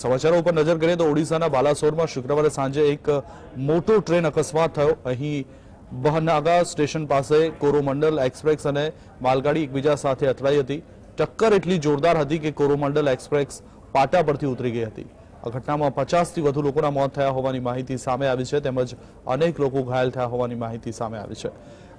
સમાચારો ઉપર નજર કરીએ તો ઓડિશાના બાલાસોરમાં શુક્રવારે સાંજે એક મોટો ટ્રેન અકસ્માત થયો। અહીં બહનાગા સ્ટેશન પાસે કોરોમંડલ એક્સપ્રેસ અને માલગાડી એકબીજા સાથે અથડાઈ હતી। ટક્કર એટલી જોરદાર હતી કે કોરોમંડલ એક્સપ્રેસ પાટા પરથી ઉતરી ગઈ હતી। આ ઘટનામાં 50થી વધુ લોકોના મોત થયા હોવાની માહિતી સામે આવી છે, તેમજ અનેક લોકો ઘાયલ થયા હોવાની માહિતી સામે આવી છે।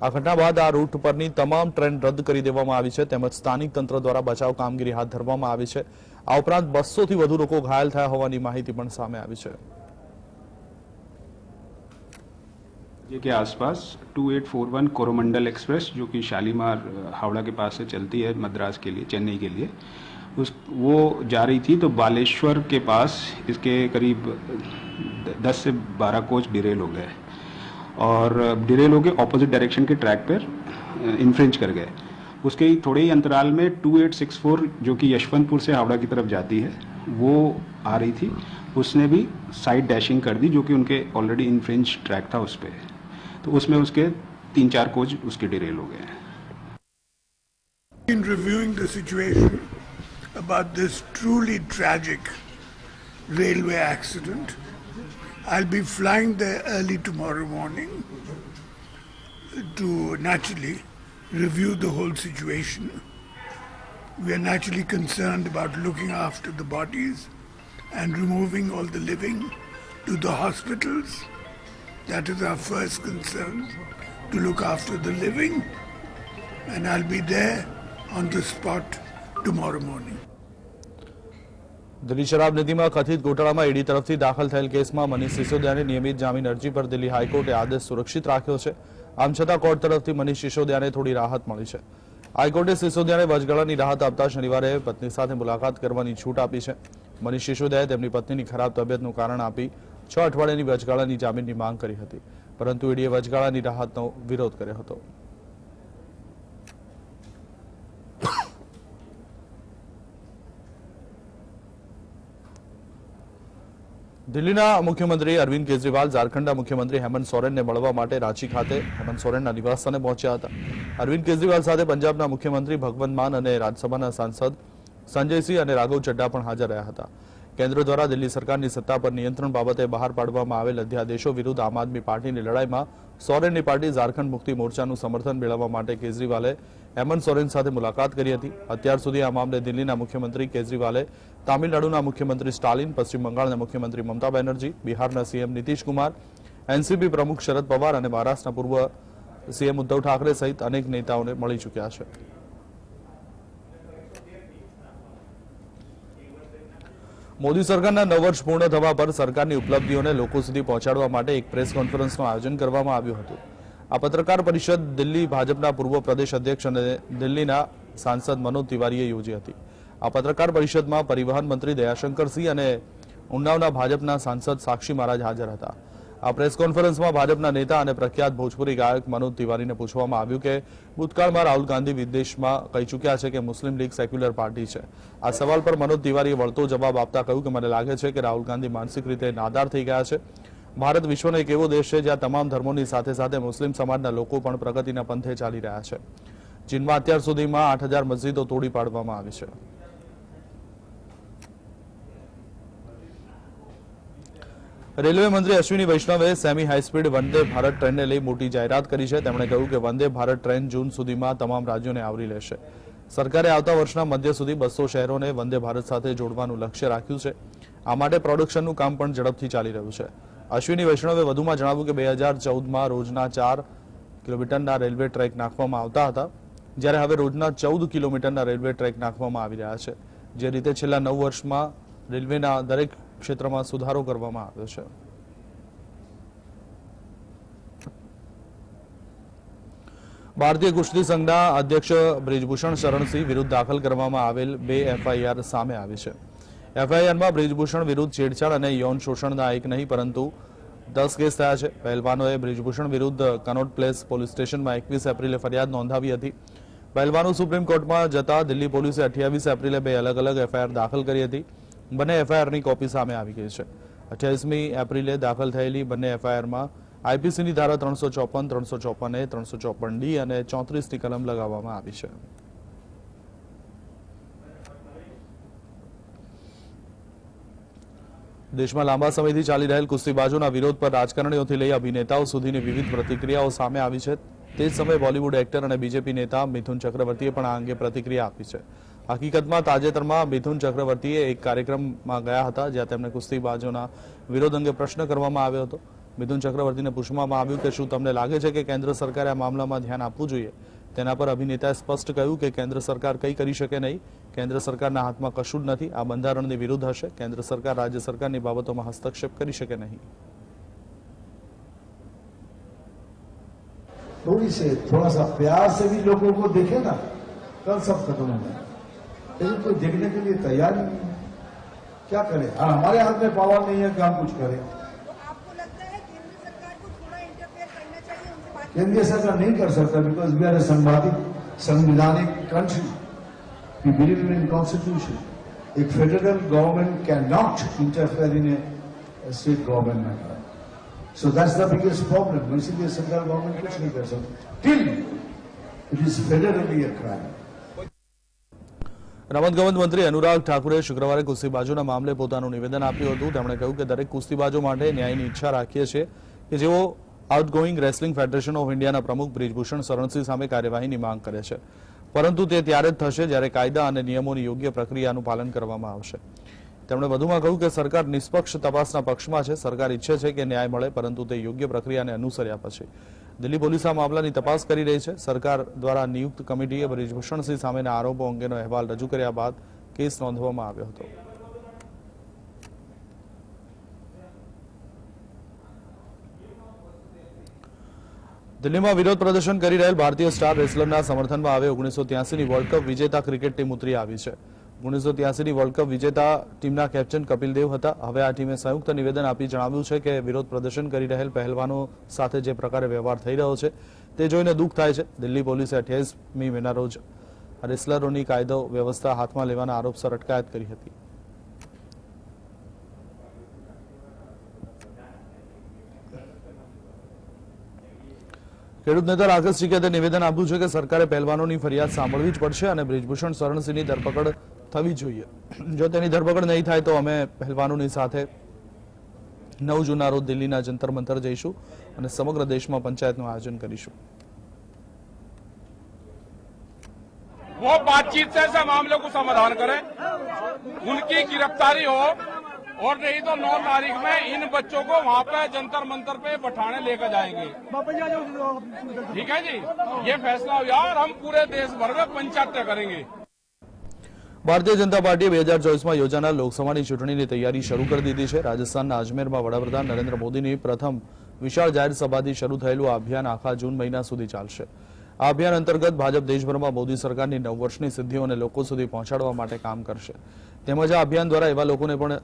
આ ઘટના બાદ આ રૂટ પરની તમામ ટ્રેન રદ કરી દેવામાં આવી છે, તેમજ સ્થાનિક તંત્ર દ્વારા બચાવ કામગીરી હાથ ધરવામાં આવી છે। આ ઉપરાંત 200થી વધુ લોકો ઘાયલ થયા હોવાની માહિતી પણ સામે આવી છે। के आसपास 2841 कोरोमंडल एक्सप्रेस जो कि शालीमार हावड़ा के पास से चलती है मद्रास के लिए, चेन्नई के लिए, वो जा रही थी तो बालेश्वर के पास इसके करीब 10 से 12 कोच डिरेल हो गए और डिरेल हो गए ऑपोजिट डायरेक्शन के ट्रैक पर इन्फ्रिंज कर गए। उसके ही थोड़े ही अंतराल में 2864 जो कि यशवंतपुर से हावड़ा की तरफ जाती है वो आ रही थी, उसने भी साइड डैशिंग कर दी जो कि उनके ऑलरेडी इन्फ्रिंज ट्रैक था उस पर, तो उसमें उसके 3-4 कोच उसके डिरेल हो गए हैं। In reviewing the situation about this truly tragic railway accident, I'll be flying there early tomorrow morning to naturally review the whole situation. We are naturally concerned about looking after the bodies and removing all the living to the hospitals. That is our first concern, to look after the living, and I'll be there on the spot tomorrow morning. Delhi શરાબ નીતિમાં કથિત ગોટાળામાં ED તરફથી દાખલ થયેલ કેસમાં મનીષ સિસોદિયાની નિયમિત જામીન અરજી પર દિલ્હી હાઈકોર્ટે આદેશ સુરક્ષિત રાખ્યો છે। આમ છતાં કોર્ટ તરફથી મનીષ સિસોદિયાને થોડી રાહત મળી છે। હાઈકોર્ટે સિસોદિયાને વચગાળાની રાહત આપતા શનિવારે પત્ની સાથે મુલાકાત કરવાની છૂટ આપી છે। મનીષ સિસોદિયાએ તેમની પત્નીની ખરાબ તબિયતનું કારણ આપી 6 અઠવાડિયાની વચગાળાની જામીનની માંગ કરી હતી, પરંતુ ઈડીએ વચગાળાની રાહતનો વિરોધ કર્યો હતો। દિલ્હીના મુખ્યમંત્રી અરવિંદ કેજરીવાલ ઝારખંડના મુખ્યમંત્રી હેમંત સોરેનને મળવા માટે રાંચી ખાતે હેમંત સોરેનના નિવાસસ્થાને પહોંચ્યા હતા। અરવિંદ કેજરીવાલ સાથે પંજાબના મુખ્યમંત્રી ભગવંત માન અને રાજ્યસભાના સાંસદ સંજયસિંહ અને રાઘવ ચડ્ડા પણ હાજર રહ્યા હતા। કેન્દ્ર દ્વારા દિલ્હી સરકારની સત્તા પર નિયંત્રણ બાબતે બહાર પાડવામાં આવેલ અધ્યાદેશો વિરુદ્ધ આમ આદમી પાર્ટીની લડાઈમાં સોરેનની પાર્ટી ઝારખંડ મુક્તિ મોરચાનું સમર્થન મેળવવા માટે કેજરીવાલે હેમંત સોરેન સાથે મુલાકાત કરી હતી। અત્યાર સુધી આ મામલે દિલ્હીના મુખ્યમંત્રી કેજરીવાલે તમિલનાડુના મુખ્યમંત્રી સ્ટાલિન, પશ્ચિમ બંગાળના મુખ્યમંત્રી મમતા બેનર્જી, બિહારના સીએમ નીતિશ કુમાર, એનસીપી પ્રમુખ શરદ પવાર અને મહારાષ્ટ્રના પૂર્વ સીએમ ઉદ્ધવ ઠાકરે સહિત અનેક નેતાઓને મળી ચૂક્યા છે। મોદી સરકારના 9 વર્ષ પૂર્ણ થવા પર સરકારની ઉપલબ્ધિઓને લોકો સુધી પહોંચાડવા માટે એક પ્રેસ કોન્ફરન્સનું આયોજન કરવામાં આવ્યું હતું। આ પત્રકાર પરિષદ દિલ્હી ભાજપના પૂર્વ પ્રદેશ અધ્યક્ષ અને દિલ્હીના સાંસદ મનોજ તિવારીએ યોજી હતી। આ પત્રકાર પરિષદમાં પરિવહન મંત્રી દયાશંકરસિંહ અને ઉન્નાવના ભાજપના સાંસદ સાક્ષી મહારાજ હાજર હતા। આ પ્રેસ કોન્ફરન્સમાં ભાજપના નેતા અને પ્રખ્યાત ભોજપુરી ગાયક મનોજ તિવારીને પૂછવામાં આવ્યું કે ભૂતકાળમાં રાહુલ ગાંધી વિદેશમાં કહી ચૂક્યા છે કે મુસ્લિમ લીગ સેક્યુલર પાર્ટી છે। આ સવાલ પર મનોજ તિવારીએ વળતો જવાબ આપતા કહ્યું કે મને લાગે છે કે રાહુલ ગાંધી માનસિક રીતે નાદાર થઈ ગયા છે। ભારત વિશ્વનો એક એવો દેશ છે જ્યાં તમામ ધર્મોની સાથે સાથે મુસ્લિમ સમાજના લોકો પણ પ્રગતિના પંથે ચાલી રહ્યા છે। ચીનમાં અત્યાર સુધીમાં 8000 મસ્જિદો તોડી પાડવામાં આવી છે। રેલવે મંત્રી અશ્વિની વૈષ્ણવે સેમી હાઈસ્પીડ વંદે ભારત ટ્રેનને લઈ મોટી જાહેરાત કરી છે। તેમણે કહ્યું કે વંદે ભારત ટ્રેન જૂન સુધીમાં તમામ રાજ્યોને આવરી લેશે। સરકારે આવતા વર્ષના મધ્ય સુધી 200 શહેરોને વંદે ભારત સાથે જોડવાનું લક્ષ્ય રાખ્યું છે। આ માટે પ્રોડક્શનનું કામ પણ ઝડપથી ચાલી રહ્યું છે। અશ્વિની વૈષ્ણવે વધુમાં જણાવ્યું કે 2014માં રોજના 4 કિલોમીટરના રેલવે ટ્રેક નાખવામાં આવતા હતા, જ્યારે હવે રોજના 14 કિલોમીટરના રેલવે ટ્રેક નાખવામાં આવી રહ્યા છે। જે રીતે છેલ્લા 9 વર્ષમાં રેલવેના દરેક ક્ષેત્રમાં સુધારો કરવામાં આવ્યો છે। ભારતીય કુસ્તી સંઘના અધ્યક્ષ બ્રિજભૂષણ શરણસિંહ વિરુદ્ધ દાખલ કરવામાં આવેલ 2 એફઆઈઆર સામે આવી છે। એફઆઈઆરમાં બ્રિજભૂષણ વિરુદ્ધ છેડછાડ અને યૌન શોષણના એક નહીં પરંતુ 10 કેસ થયા છે। પહેલવાનોએ બ્રિજભૂષણ વિરુદ્ધ કનોટ પ્લેસ પોલીસ સ્ટેશનમાં 21 એપ્રિલે ફરિયાદ નોંધાવી હતી। પહેલવાનો સુપ્રીમ કોર્ટમાં જતા દિલ્હી પોલીસે 28 એપ્રિલે 2 અલગ અલગ એફઆઈઆર દાખલ કરી હતી। બંને એફઆઈઆરની કોપી સામે આવી ગઈ છે। 28મી એપ્રિલે દાખલ થયેલી બંને એફઆઈઆરમાં આઈપીસીની ધારા 354, 354A, 354D અને 34ની કલમ લગાવવામાં આવી છે। દેશમાં લાંબા સમયથી ચાલી રહેલ કુસ્તીબાજોના વિરોધ પર રાજકારણીઓથી લઈ અભિનેતાઓ સુધીની વિવિધ પ્રતિક્રિયાઓ સામે આવી છે. તે જ સમયે બોલિવૂડ એક્ટર અને બીજેપી નેતા મિથુન ચક્રવર્તીએ પણ આ અંગે પ્રતિક્રિયા આપી છે. હકીકતમાં તાજેતરમાં મિથુન ચક્રવર્તીએ એક કાર્યક્રમમાં ગયા હતા જ્યાં તેમને કુસ્તીબાજોના વિરોધ અંગે પ્રશ્ન કરવામાં આવ્યો હતો. મિથુન ચક્રવર્તીને પૂછવામાં આવ્યું કે શું તમને લાગે છે કે કેન્દ્ર સરકારે આ મામલામાં ધ્યાન આપવું જોઈએ? તેના પર અભિનેતાએ સ્પષ્ટ કહ્યું કે કેન્દ્ર સરકાર કંઈ કરી શકે નહીં. કેન્દ્ર સરકારના હાથમાં કશું જ નથી. આ બંધારણની વિરુદ્ધ હશે. કેન્દ્ર સરકાર રાજ્ય સરકારની બાબતોમાં હસ્તક્ષેપ કરી શકે નહીં. थोड़ा सा प्यार से भी लोगों को देखे ना, कल सब खत्म हो जाए. लेकिन कोई देखने के लिए तैयार ही नहीं है. क्या करें? और हमारे हाथ में पावर नहीं है कि हम कुछ करें. तो आपको लगता है केंद्र सरकार को थोड़ा इंटरफेयर करना चाहिए, उनसे बात केंद्रीय सरकार नहीं कर सकता बिकॉज वी आर ए संवैधानिक country. We believe in constitution. एक federal government can not interfere in a state government matter. So that's the biggest problem. इसीलिए सेंट्रल गवर्नमेंट कुछ नहीं कर सकती till it is federally a crime. રમતગમત મંત્રી અનુરાગ ઠાકુરે શુક્રવારે કુસ્તીબાજોના મામલે પોતાનું નિવેદન આપ્યું હતું. તેમણે કહ્યું કે દરેક કુસ્તીબાજો માટે ન્યાયની ઈચ્છા રાખીએ છીએ કે જેઓ આઉટગોઈંગ રેસલિંગ ફેડરેશન ઓફ ઇન્ડિયાના પ્રમુખ બ્રિજભૂષણ શરણસિંહ સામે કાર્યવાહીની માંગ કરે છે, પરંતુ તે ત્યારે જ થશે જ્યારે કાયદા અને નિયમોની યોગ્ય પ્રક્રિયાનું પાલન કરવામાં આવશે. તેમણે વધુમાં કહ્યું કે સરકાર નિષ્પક્ષ તપાસના પક્ષમાં છે. સરકાર ઈચ્છે છે કે ન્યાય મળે, પરંતુ તે યોગ્ય પ્રક્રિયાને અનુસર્યા પછી. દિલ્હી પોલીસ આ મામલાની તપાસ કરી રહી છે. સરકાર દ્વારા નિયુક્ત કમિટીએ બ્રિજભૂષણસિંહ સામેના આરોપો અંગેનો અહેવાલ રજૂ કર્યા બાદ કેસ નોંધવામાં આવ્યો હતો. દિલ્હીમાં વિરોધ પ્રદર્શન કરી રહેલ ભારતીય સ્ટાર રેસલરના સમર્થનમાં હવે 1983ની વર્લ્ડ કપ વિજેતા ક્રિકેટ ટીમ ઉતરી આવી છે. 1983ની વર્લ્ડ કપ વિજેતા ટીમના કેપ્ટન કપિલ દેવ હતા. હવે આ ટીમે સંયુક્ત નિવેદન આપી જણાવ્યું છે કે વિરોધ પ્રદર્શન કરી રહેલ પહેલવાનો સાથે જે પ્રકારે વ્યવહાર થઈ રહ્યો છે તે જોઈને દુઃખ થાય છે. દિલ્હી પોલીસે 28મી મેના રોજ રેસલરોની કાયદો વ્યવસ્થા હાથમાં લેવાના આરોપસર અટકાયત કરી હતી. ખેડૂત નેતા રાકેશ ટીકૈતે નિવેદન આપ્યું છે કે સરકારે પહેલવાનોની ફરિયાદ સાંભળવી જ પડશે અને બ્રિજભૂષણ શરણસિંહની ધરપકડ થવી જોઈએ. જો તેની ધરપકડ નહીં થાય તો અમે પહેલવાનોની સાથે 9 જૂનના રોજ દિલ્હીના જંતર મંતર જઈશું અને સમગ્ર દેશમાં પંચાયતનું આયોજન કરીશું. वो बातचीत से ऐसे मामले को समाधान करें, उनकी गिरफ्तारी हो, और नहीं तो 9 तारीख में इन बच्चों को वहां पे जंतर मंतर पे बैठाने लेकर जाएंगे. ठीक है जी, ये फैसला हुआ और हम पूरे देश भर में पंचायतें करेंगे. ભારતીય જનતા પાર્ટીએ 2024માં યોજાનાર લોકસભાની ચૂંટણીની તૈયારી શરૂ કરી દીધી છે. રાજસ્થાનના અજમેરમાં વડાપ્રધાન નરેન્દ્ર મોદીની પ્રથમ વિશાળ જાહેર સભાથી શરૂ થયેલું આ અભિયાન આખા જૂન મહિના સુધી ચાલશે. આ અભિયાન અંતર્ગત ભાજપ દેશભરમાં મોદી સરકારની 9 વર્ષની સિદ્ધિઓને લોકો સુધી પહોંચાડવા માટે કામ કરશે. તેમજ આ અભિયાન દ્વારા એવા લોકોને પણ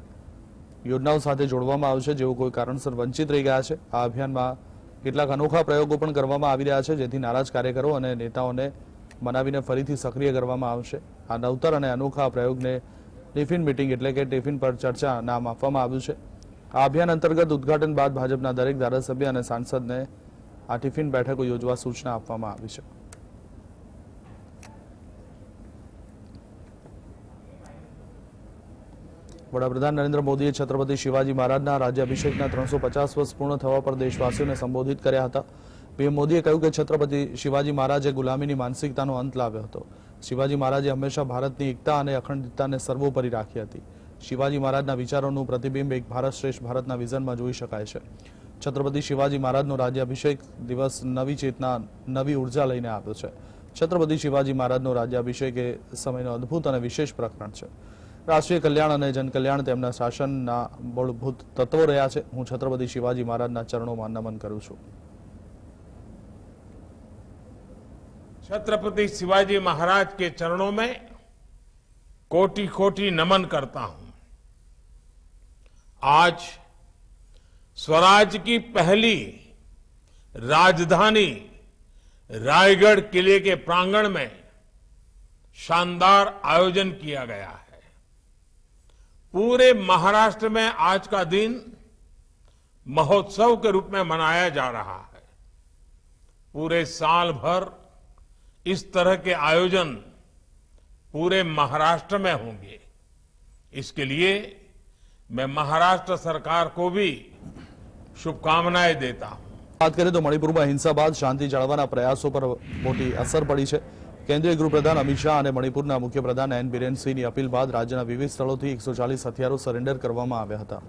યોજનાઓ સાથે જોડવામાં આવશે જેઓ કોઈ કારણસર વંચિત રહી ગયા છે. આ અભિયાનમાં કેટલાક અનોખા પ્રયોગો પણ કરવામાં આવી રહ્યા છે જેથી નારાજ કાર્યકરો અને નેતાઓને મનાવીને ફરીથી સક્રિય કરવામાં આવશે. આ નવતર અને અનોખા પ્રયોગને ટિફિન મીટિંગ એટલે કે ટિફિન પર ચર્ચા નામ આપવામાં આવ્યું છે. આ અભિયાન અંતર્ગત ઉદઘાટન બાદ ભાજપના દરેક ધારાસભ્ય અને સાંસદને આ ટિફિન બેઠકો યોજવા સૂચના આપવામાં આવી છે. વડાપ્રધાન નરેન્દ્ર મોદીએ છત્રપતિ શિવાજી મહારાજના રાજ્યાભિષેકના 350 વર્ષ પૂર્ણ થવા પર દેશવાસીઓને સંબોધિત કર્યા હતા. પીએમ મોદીએ કહ્યું કે છત્રપતિ શિવાજી મહારાજે ગુલામીની માનસિકતાનો અંત લાવ્યો હતો. શિવાજી મહારાજે હંમેશા ભારતની એકતા અને અખંડિતતાને સર્વોપરી રાખી હતી. શિવાજી મહારાજના વિચારોનું પ્રતિબિંબ એક ભારત શ્રેષ્ઠ ભારતના વિઝનમાં જોઈ શકાય છે. છત્રપતિ શિવાજી મહારાજનો રાજ્યાભિષેક દિવસ નવી ચેતના, નવી ઉર્જા લઈને આવ્યો છે. છત્રપતિ શિવાજી મહારાજનો રાજ્યાભિષેક એ સમયનો અદ્ભુત અને વિશેષ પ્રકરણ છે. રાષ્ટ્રીય કલ્યાણ અને જનકલ્યાણ તેમના શાસનના મૂળભૂત તત્વો રહ્યા છે. હું છત્રપતિ શિવાજી મહારાજના ચરણોમાં નમન કરું છું. छत्रपति शिवाजी महाराज के चरणों में कोटि कोटि नमन करता हूं. आज स्वराज की पहली राजधानी रायगढ़ किले के प्रांगण में शानदार आयोजन किया गया है. पूरे महाराष्ट्र में आज का दिन महोत्सव के रूप में मनाया जा रहा है. पूरे साल भर इस तरह के आयोजन पूरे महाराष्ट्र में होंगे. इसके लिए मैं महाराष्ट्र सरकार को भी शुभकामनाएं देता हूं। વાત કરીએ તો મણિપુરમાં હિંસા બાદ શાંતિ જાળવવાના પ્રયાસો પર મોટી અસર પડી છે. કેન્દ્રીય ગૃહપ્રધાન અમિત શાહ અને મણિપુરના મુખ્યપ્રધાન એન બિરેન સિંહની અપીલ બાદ રાજ્યના વિવિધ સ્થળોથી 140 હથિયારો સરેન્ડર કરવામાં આવ્યા હતા.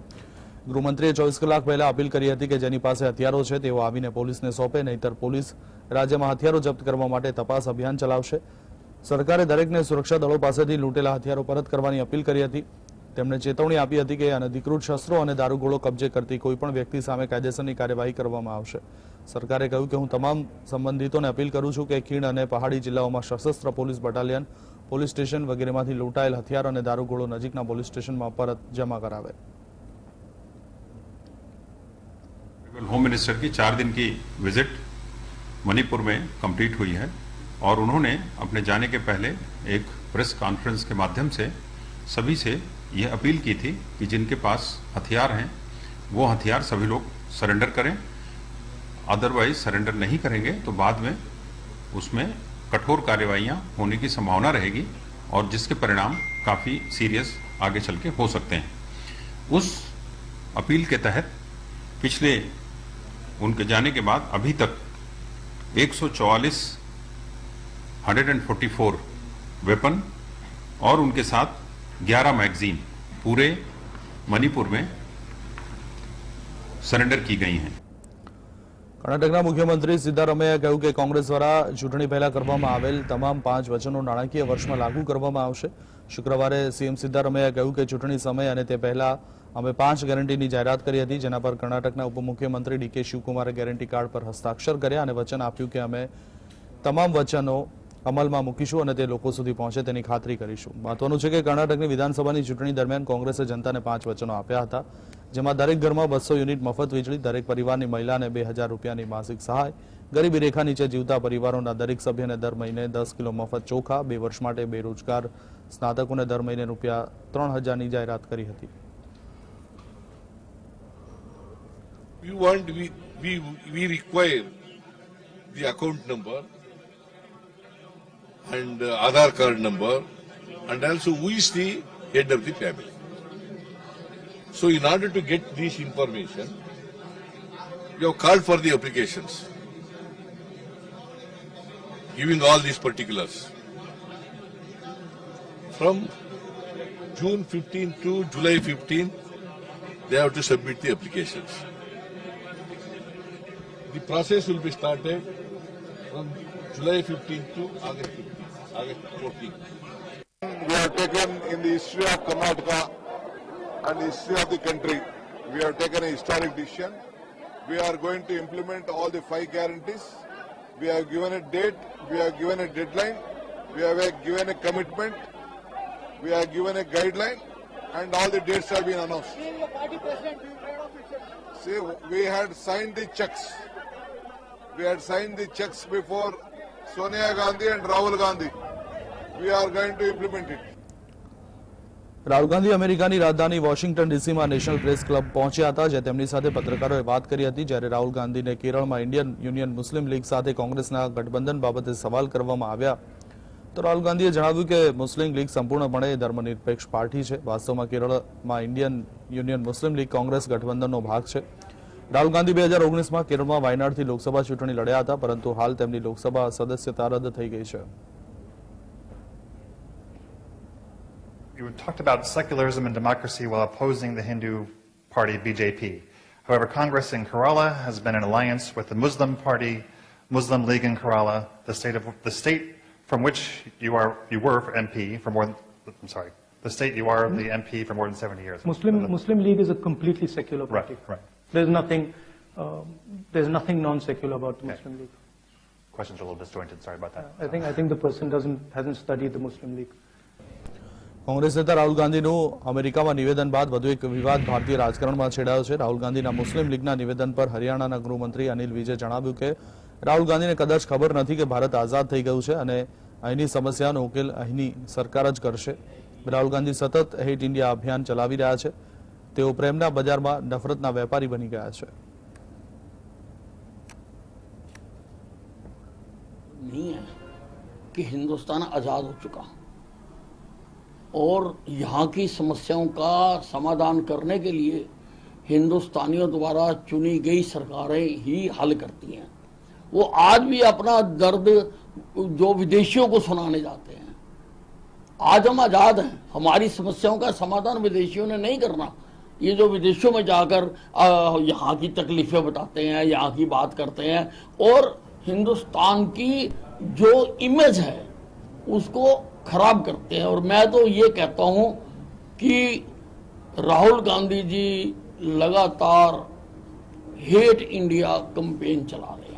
ગૃહમંત્રીએ 24 કલાક પહેલા અપીલ કરી હતી કે જેની પાસે હથિયારો છે તેઓ આવીને પોલીસને સોંપે, નહીંતર પોલીસ રાજ્યમાં હથિયારો જપ્ત કરવા માટે તપાસ અભિયાન ચલાવશે. સરકારે દરેકને સુરક્ષા દળો પાસેથી લૂંટેલા હથિયારો પરત કરવાની અપીલ કરી હતી. તેમણે ચેતવણી આપી હતી કે અનધિકૃત શસ્ત્રો અને દારૂગોળો કબજે કરતી કોઈપણ વ્યક્તિ સામે કાયદેસરની કાર્યવાહી કરવામાં આવશે. સરકારે કહ્યું કે હું તમામ સંબંધિતોને અપીલ કરું છું કે ખીણ અને પહાડી જિલ્લાઓમાં સશસ્ત્ર પોલીસ બટાલિયન, પોલીસ સ્ટેશન વગેરેમાંથી લૂંટાયેલ હથિયાર અને દારૂગોળો નજીકના પોલીસ સ્ટેશનમાં પરત જમા કરાવે. होम मिनिस्टर की 4 दिन की विजिट मणिपुर में कंप्लीट हुई है और उन्होंने अपने जाने के पहले एक प्रेस कॉन्फ्रेंस के माध्यम से सभी से यह अपील की थी कि जिनके पास हथियार हैं वो हथियार सभी लोग सरेंडर करें, अदरवाइज सरेंडर नहीं करेंगे तो बाद में उसमें कठोर कार्रवाइयां होने की संभावना रहेगी और जिसके परिणाम काफ़ी सीरियस आगे चल के हो सकते हैं. उस अपील के तहत पिछले उनके जाने के बाद अभी तक 144 वेपन और उनके साथ 11 मैगजीन पूरे मणिपुर में सरेंडर की गई हैं. કર્ણાટકના મુખ્યમંત્રી સિદ્ધારમૈયાએ કહ્યું કે કોંગ્રેસ દ્વારા ચૂંટણી પહેલા કરવામાં આવેલ તમામ 5 વચનો નાણાકીય વર્ષમાં લાગુ કરવામાં આવશે. શુક્રવારે સીએમ સિદ્ધારમૈયાએ કહ્યું કે ચૂંટણી સમય અને તે પહેલા અમે 5 ગેરંટીની જાહેરાત કરી હતી, જેના પર કર્ણાટકના ઉપમુખ્યમંત્રી ડીકે શિવકુમારે ગેરંટી કાર્ડ પર હસ્તાક્ષર કર્યા અને વચન આપ્યું કે અમે તમામ વચનો અમલમાં મૂકીશું અને તે લોકો સુધી પહોંચે તેની ખાતરી કરીશું. મહત્વનું છે કે કર્ણાટકની વિધાનસભાની ચૂંટણી દરમિયાન કોંગ્રેસે જનતાને 5 વચનો આપ્યા હતા, જેમાં દરેક ઘરમાં 200 યુનિટ મફત વીજળી, દરેક પરિવારની મહિલાને 2000 રૂપિયાની માસિક સહાય, ગરીબી રેખા નીચે જીવતા પરિવારોના દરેક સભ્યને દર મહિને 10 કિલો મફત ચોખા, 2 વર્ષ માટે બેરોજગાર સ્નાતકોને દર મહિને રૂપિયા 3000ની જાહેરાત કરી હતી. We require the account number and Aadhaar card number and also who is the head of the family. So in order to get this information, we have called for the applications, giving all these particulars. From June 15 to July 15, they have to submit the applications. The process will be started from July 15 to August 14. We have taken in the history of Karnataka and the history of the country, we have taken a historic decision. We are going to implement all the 5 guarantees. We have given a date, we have given a deadline, we have given a commitment, we have given a guideline, and all the dates have been announced. See, we had signed the checks. We had signed the checks before Sonia Gandhi and Rahul Gandhi. We are going to implement it. Rahul Gandhi અમેરિકાની રાજધાની Washington ડીસીમાં national press club પહોંચ્યા હતા, જે તેમની સાથે પત્રકારોએ વાત કરી હતી. જ્યારે રાહુલ ગાંધીને કેરળમાં ઇન્ડિયન યુનિયન મુસ્લિમ લીગ સાથે કોંગ્રેસના ગઠબંધન બાબતે સવાલ કરવામાં આવ્યા, તો રાહુલ ગાંધીએ જણાવ્યું કે મુસ્લિમ લીગ સંપૂર્ણપણે ધર્મનિરપેક્ષ પાર્ટી છે. વાસ્તવમાં કેરળમાં ઇન્ડિયન યુનિયન મુસ્લિમ લીગ કોંગ્રેસ ગઠબંધનનો ભાગ છે. રાહુલ ગાંધી 2019માં કેરળમાં વાયનાડથી લોકસભા ચૂંટણી લડ્યા હતા, પરંતુ હાલ તેમની લોકસભા સદસ્યતા રદ થઈ ગઈ છે. You talked about secularism and democracy while opposing the Hindu party BJP. However, Congress in Kerala has been in alliance with the Muslim party, Muslim League in Kerala, the state from which you were MP for more than, the state you are the MP for more than 70 years. Muslim League is a completely secular party. Right. There's nothing non-secular about the Muslim League. Questions are a little disjointed. Sorry about that. I think the person hasn't studied the Muslim League. Congress નેતા રાહુલ ગાંધીનું અમેરિકામાં નિવેદન બાદ વધુ એક વિવાદ ભારતીય રાજકારણમાં છેડાયો છે. રાહુલ ગાંધીના મુસ્લિમ લીગના નિવેદન પર હરિયાણાના ગૃહમંત્રી અનિલ વિજે જણાવ્યું કે રાહુલ ગાંધીને કદાચ ખબર નથી કે ભારત આઝાદ થઈ ગયું છે અને અહીંની સમસ્યાનો ઉકેલ અહીંની સરકાર જ કરશે. રાહુલ ગાંધી સતત હેટ ઇન્ડિયા અભિયાન ચલાવી રહ્યા છે. તેઓ પ્રેમના બજારમાં નફરતના વેપારી બની ગયા છે. नहीं है कि हिंदुस्तान आजाद हो चुका, और यहाँ की समस्याओं का समाधान करने के लिए हिंदुस्तानियों द्वारा चुनी गई सरकारें ही हल करती हैं। वो आज भी अपना दर्द जो विदेशियों को सुनाने जाते हैं। आज हम आजाद हैं, हमारी समस्याओं का समाधान विदेशियों ने नहीं करना। ये जो विदेशों में जाकर यहाँ की तकलीफें बताते हैं, यहाँ की बात करते हैं और हिंदुस्तान की जो इमेज है उसको खराब करते हैं। और मैं तो ये कहता हूं कि राहुल गांधी जी लगातार हेट इंडिया कैंपेन चला रहे हैं।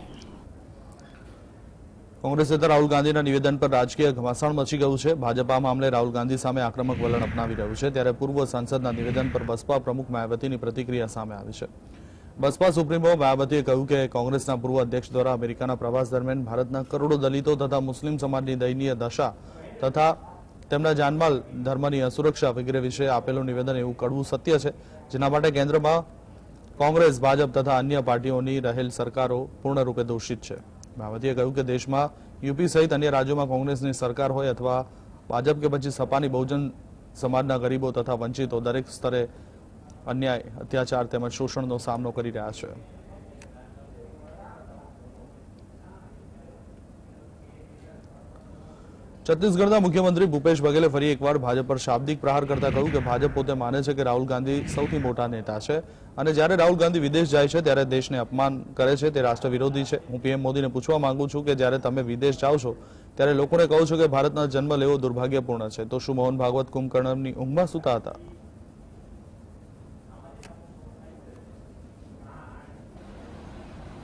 કોંગ્રેસ નેતા રાહુલ ગાંધીના નિવેદન પર રાજકીય ઘમાસાણ મચી ગયું છે। ભાજપ આ મામલે રાહુલ ગાંધી સામે આક્રમક વલણ અપનાવી રહ્યું છે, ત્યારે પૂર્વ સાંસદના નિવેદન પર બસપા પ્રમુખ માયાવતીની પ્રતિક્રિયા સામે આવી છે। બસપા સુપ્રીમો માયાવતીએ કહ્યું કે કોંગ્રેસના પૂર્વ અધ્યક્ષ દ્વારા અમેરિકાના પ્રવાસ દરમિયાન ભારતના કરોડો દલિતો તથા મુસ્લિમ સમાજની દયનીય દશા તથા તેમના જાનમાલ ધર્મની અસુરક્ષા વગેરે વિશે આપેલું નિવેદન એવું કડવું સત્ય છે, જેના માટે કેન્દ્રમાં કોંગ્રેસ, ભાજપ તથા અન્ય પાર્ટીઓની રહેલ સરકારો પૂર્ણરૂપે દોષિત છે। માયાવતીએ કહ્યું કે દેશમાં यूपी सहित अन्य राज्यों में कांग्रेसनी सरकार होय अथवा भाजप के પછી સપાની बहुजन समाजना गरीबों तथा वंचितों दरेक स्तरे अन्याय, अत्याचार તેમજ શોષણનો સામનો કરી રહ્યા છે। છત્તીસગઢના મુખ્યમંત્રી ભૂપેશ બઘેલે ફરી એકવાર ભાજપ પર શાબ્દિક પ્રહાર કરતા કહ્યું કે ભાજપ પોતે માને છે કે રાહુલ ગાંધી સૌથી મોટા નેતા છે અને જ્યારે રાહુલ ગાંધી વિદેશ જાય છે ત્યારે દેશને અપમાન કરે છે, તે રાષ્ટ્ર વિરોધી છે। હું પીએમ મોદીને પૂછવા માંગુ છું કે જ્યારે તમે વિદેશ જાઓ છો ત્યારે લોકોને કહો છો કે ભારતના જન્મ લેવો દુર્ભાગ્યપૂર્ણ છે, તો શું મોહન ભાગવત કુંભકર્ણની ઊંઘમાં સૂતા હતા?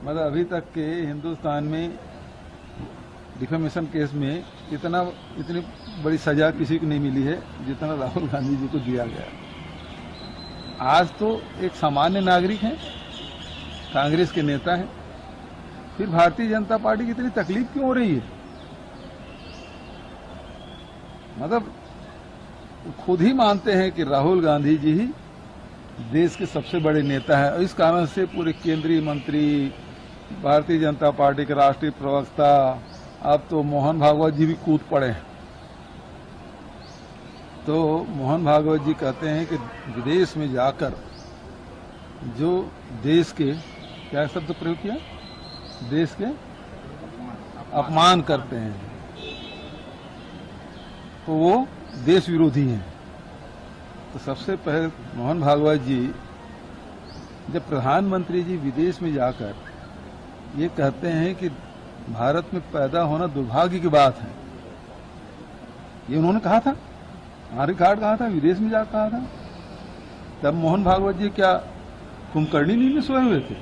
मतलब अभी तक के हिंदुस्तान में डिफेमेशन केस में इतनी बड़ी सजा किसी को नहीं मिली है जितना राहुल गांधी जी को दिया गया। आज तो एक सामान्य नागरिक हैं, कांग्रेस के नेता हैं, फिर भारतीय जनता पार्टी की इतनी तकलीफ क्यों हो रही है? मतलब खुद ही मानते हैं कि राहुल गांधी जी ही देश के सबसे बड़े नेता हैं और इस कारण से पूरे केंद्रीय मंत्री, भारतीय जनता पार्टी के राष्ट्रीय प्रवक्ता, अब तो मोहन भागवत जी भी कूद पड़े हैं। तो मोहन भागवत जी कहते हैं कि विदेश में जाकर जो देश के, क्या शब्द प्रयोग किया, देश के अपमान करते हैं तो वो देश विरोधी हैं। तो सबसे पहले मोहन भागवत जी, जब प्रधानमंत्री जी विदेश में जाकर ये कहते हैं कि भारत में पैदा होना दुर्भाग्य की बात है, ये उन्होंने कहा था, रिकॉर्ड कहा था, विदेश में जाकर कहा था। तब मोहन भागवत जी क्या कुंभकर्णी नींद में सोए हुए थे?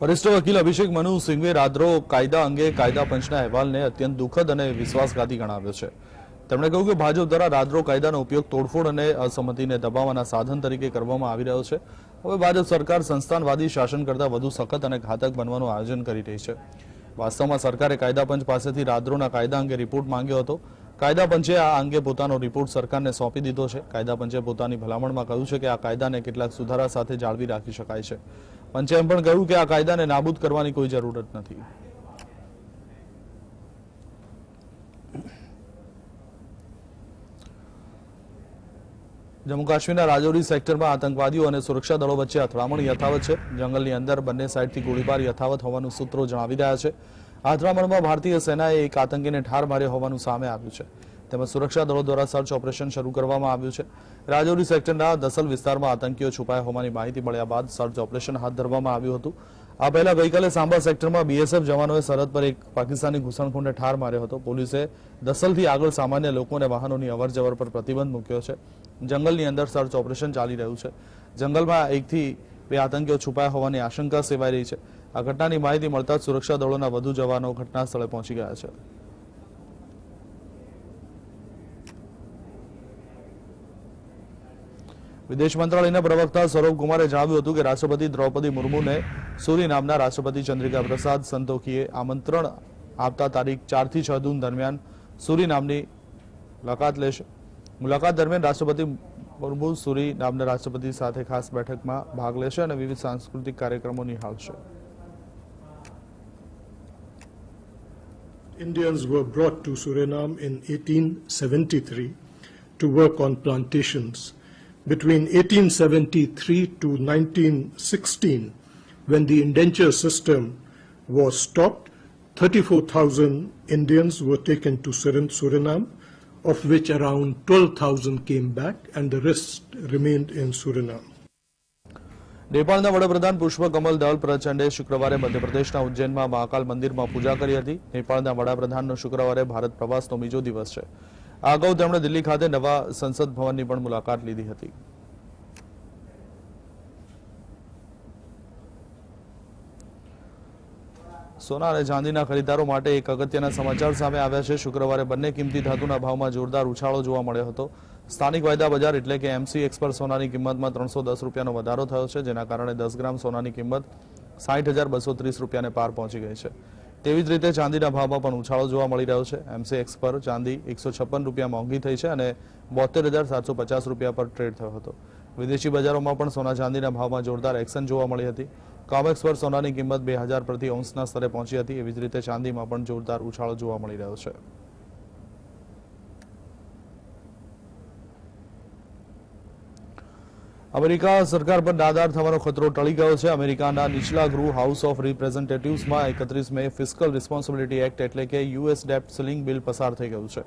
वरिष्ठ वकील अभिषेक मनु सिंघवे राद्रो कायदा अंगे कायदा पंचना अहेवालने अत्यंत दुखद અને વિશ્વાસઘાતી ગણાવ્યો છે। તેમણે કહ્યું કે ભાજપ દ્વારા રાદ્રો કાયદાનો ઉપયોગ તોડફોડ અને અસંમતિને દબાવવાના સાધન તરીકે કરવામાં આવી રહ્યો છે। હવે ભાજપ સરકાર સંસ્થાનવાદી શાસન કરતા વધુ સખત અને ઘાતક બનવાનું આયોજન કરી રહી છે। વાસ્તવમાં સરકારે કાયદા પંચ પાસેથી રાદ્રોના કાયદા અંગે રિપોર્ટ માંગ્યો હતો। કાયદા પંચે આ અંગે પોતાનો રિપોર્ટ સરકારને સોંપી દીધો છે। કાયદા પંચે પોતાની ભલામણમાં કહ્યું છે કે આ કાયદાને કેટલાક સુધારા સાથે જાળવી રાખી શકાય છે। પંચે એમ પણ કહ્યું કે આ કાયદાને નાબૂદ કરવાની કોઈ જરૂરત નથી। જમ્મુ કાશ્મીરના રાજૌરી સેક્ટરમાં આતંકવાદીઓ અને સુરક્ષા દળો વચ્ચે અથડામણ યથાવત છે। જંગલની અંદર બંને સાઈડથી ગોળીબાર યથાવત હોવાનું સૂત્રો જણાવી રહ્યા છે। અથડામણમાં ભારતીય સેનાએ એક આતંકીને ઠાર માર્યો હોવાનું સામે આવ્યું છે। તેમજ સુરક્ષા દળો દ્વારા સર્ચ ઓપરેશન શરૂ કરવામાં આવ્યું છે। રાજૌરી સેક્ટરના દસલ વિસ્તારમાં આતંકીઓ છુપાયા હોવાની માહિતી મળ્યા બાદ સર્ચ ઓપરેશન હાથ ધરવામાં આવ્યું હતું। આ પહેલા ગઈકાલે સાંબા સેક્ટરમાં બીએસએફ જવાનોએ સરહદ પર એક પાકિસ્તાની ઘૂસણખોરને ઠાર માર્યો હતો। પોલીસે દસલથી આગળ સામાન્ય લોકો અને વાહનોની અવરજવર પર પ્રતિબંધ મૂક્યો છે। જંગલની અંદર સર્ચ ઓપરેશન ચાલી રહ્યું છે। જંગલમાં એકથી બે આતંકીઓ છુપાયા હોવાની આશંકા સેવાઈ રહી છે। આ ઘટનાની માહિતી મળતા જ સુરક્ષા દળોના વધુ જવાનો ઘટના સ્થળે પહોંચી ગયા છે। વિદેશ મંત્રાલયના પ્રવક્તા સૌરભ કુમારે જણાવ્યું હતું કે રાષ્ટ્રપતિ દ્રૌપદી મુર્મુને સુરીનામના રાષ્ટ્રપતિ ચંદ્રિકા પ્રસાદ સંતોખીએ આમંત્રણ આપતા તારીખ 4 થી 6 જૂન દરમિયાન સુરીનામની મુલાકાત લેશે। મુલાકાત દરમિયાન રાષ્ટ્રપતિ મુર્મુ સુરીનામના રાષ્ટ્રપતિ સાથે ખાસ બેઠકમાં ભાગ લેશે અને વિવિધ સાંસ્કૃતિક કાર્યક્રમો નિહાળશે। Indians were brought to Suriname in 1873 to work on plantations. Between 1873 to 1916, when the indenture system was stopped, 34,000 Indians were taken to Suriname, of which around 12,000 came back and the rest remained in Suriname. નેપાળના વડાપ્રધાન પુષ્પકમલ દલ પ્રચંડે શુક્રવારે મધ્યપ્રદેશના ઉજ્જૈનમાં મહાકાલ મંદિરમાં પૂજા કરી હતી. નેપાળના વડાપ્રધાનનો શુક્રવારે ભારત પ્રવાસનો બીજો દિવસ છે. આ અગાઉ તેમણે દિલ્હી ખાતે નવા સંસદ ભવનની પણ મુલાકાત લીધી હતી. સોના અને ચાંદીના ખરીદારો માટે એક અગત્યના સમાચાર સામે આવ્યા છે. શુક્રવારે બંને કિંમતી ધાતુના ભાવમાં જોરદાર ઉછાળો જોવા મળ્યો હતો. સ્થાનિક વાયદા બજાર એટલે કે MCX પર સોનાની કિંમતમાં 310 રૂપિયાનો વધારો થયો છે, જેના કારણે 10 ગ્રામ સોનાની કિંમત 60,230 રૂપિયાને પાર પહોંચી ગઈ છે. તેવી જ રીતે ચાંદીના ભાવમાં પણ ઉછાળો જોવા મળી રહ્યો છે. MCX પર ચાંદી 156 રૂપિયા મોંઘી થઈ છે અને 72,750 રૂપિયા પર ટ્રેડ થયો હતો. વિદેશી બજારોમાં પણ સોના ચાંદીના ભાવમાં જોરદાર એક્શન જોવા મળી હતી. કોમેક્સ પર સોનાની કિંમત 2000 પ્રતિ ઔન્સના સ્તરે પહોંચી હતી. એવી જ રીતે ચાંદીમાં પણ જોરદાર ઉછાળો જોવા મળી રહ્યો છે. અમેરિકા સરકાર પર નાદાર થવાનો ખતરો ટળી ગયો છે. અમેરિકાના નીચલા ગૃહ હાઉસ ઓફ રિપ્રેઝેન્ટેટિવ્સમાં 31 મે ફિસ્કલ રિસ્પોન્સિબિલિટી એક્ટ એટલે કે US ડેપ્ટ સીલિંગ બિલ પસાર થઈ ગયું છે.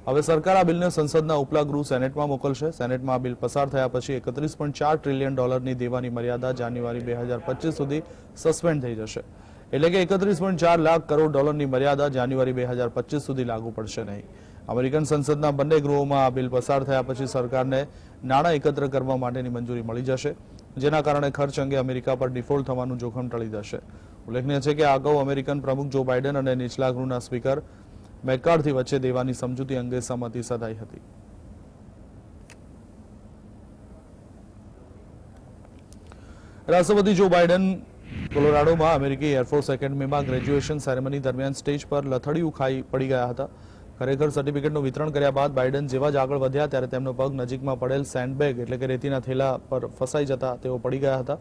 હવે સરકાર આ બિલને સંસદના ઉપલા ગૃહ સેનેટમાં મોકલશે. સેનેટમાં આ બિલ પસાર થયા પછી 31.4 ટ્રિલિયન ડોલરની દેવાની મર્યાદા જાન્યુઆરી 2025 સુધી સસ્પેન્ડ થઈ જશે. એટલે કે 31.4 લાખ કરોડ ડોલરની મર્યાદા જાન્યુઆરી 2025 સુધી લાગુ પડશે નહીં. અમેરિકન સંસદના બંને ગૃહોમાં આ બિલ પસાર થયા પછી સરકારને નાણાં એકત્ર કરવા માટેની મંજૂરી મળી જશે, જેના કારણે ખર્ચ અંગે અમેરિકા પર ડિફોલ્ટ થવાનું જોખમ ટળી જશે. ઉલ્લેખનીય છે કે આ અગાઉ અમેરિકન પ્રમુખ જો બાઇડન અને નીચલા ગૃહના સ્પીકર મેકાર્થી વચ્ચે દેવાની સમજૂતી અંગે સહમતિ સધાઈ હતી. રાષ્ટ્રપતિ જો બાઇડન કોલોરાડોમાં અમેરિકી એરફોર્સ એકેડમીમાં ગ્રેજ્યુએશન સેરેમની દરમિયાન સ્ટેજ પર લથડિયું ખાઈ પડી ગયા હતા. ખરેખર સર્ટિફિકેટનું વિતરણ કર્યા બાદ બાઇડન જેવા જ આગળ વધ્યા ત્યારે તેમનો પગ નજીકમાં પડેલ સેન્ડબેગ એટલે કે રેતીના થેલા પર ફસાઈ જતા તેઓ પડી ગયા હતા.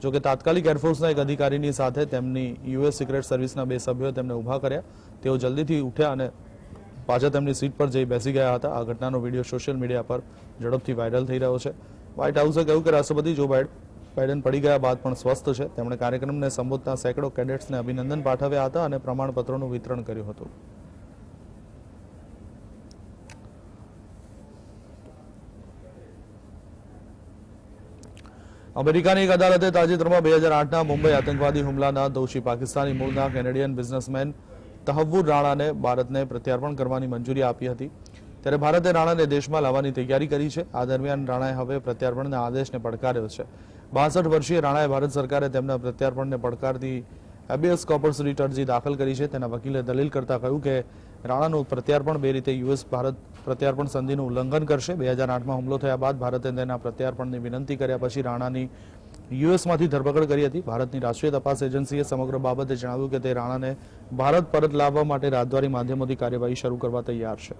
જોકે તાત્કાલિક એરફોર્સના એક અધિકારીની સાથે તેમની US સિક્રેટ સર્વિસના 2 સભ્યોએ તેમને ઊભા કર્યા. તેઓ જલ્દીથી ઉઠ્યા અને પાછા તેમની સીટ પર જઈ બેસી ગયા હતા. આ ઘટનાનો વિડીયો સોશિયલ મીડિયા પર ઝડપથી વાયરલ થઈ રહ્યો છે. વ્હાઇટ હાઉસે કહ્યું કે રાષ્ટ્રપતિ જો બાઇડન પડી ગયા બાદ પણ સ્વસ્થ છે. તેમણે કાર્યક્રમને સંબોધતા સેંકડો કેડેટ્સને અભિનંદન પાઠવ્યા હતા અને પ્રમાણપત્રોનું વિતરણ કર્યું હતું. અમેરિકાની એક અદાલતે તાજેતરમાં 2008ના મુંબઈ આતંકવાદી હુમલાના દોષી પાકિસ્તાની મૂળના કેનેડિયન બિઝનેસમેન તહવ્વુર રાણાને ભારતને પ્રત્યાર્પણ કરવાની મંજૂરી આપી હતી. ત્યારે ભારતે રાણાને દેશમાં લાવવાની તૈયારી કરી છે. આ દરમિયાન રાણાએ હવે પ્રત્યાર્પણના આદેશને પડકાર્યો છે. 62 વર્ષીય રાણાએ ભારત સરકારે તેમના પ્રત્યાર્પણને પડકારતી હેબિયસ કોર્પસ રીટ અરજી દાખલ કરી છે. તેના વકીલે દલીલ કરતા કહ્યું કે રાણાનું પ્રત્યાર્પણ 2 રીતે US ભારત પ્રત્યાર્પણ સંધિનું ઉલ્લંઘન કરશે. 2008માં હુમલો થયા બાદ ભારતે તેના પ્રત્યાર્પણની વિનંતી કર્યા પછી રાણાની USમાંથી ધરપકડ કરી હતી. ભારતની રાષ્ટ્રીય તપાસ એજન્સીએ સમગ્ર બાબતે જણાવ્યું કે તે રાણાને ભારત પરત લાવવા માટે રાજદ્વારી માધ્યમોથી કાર્યવાહી શરૂ કરવા તૈયાર છે.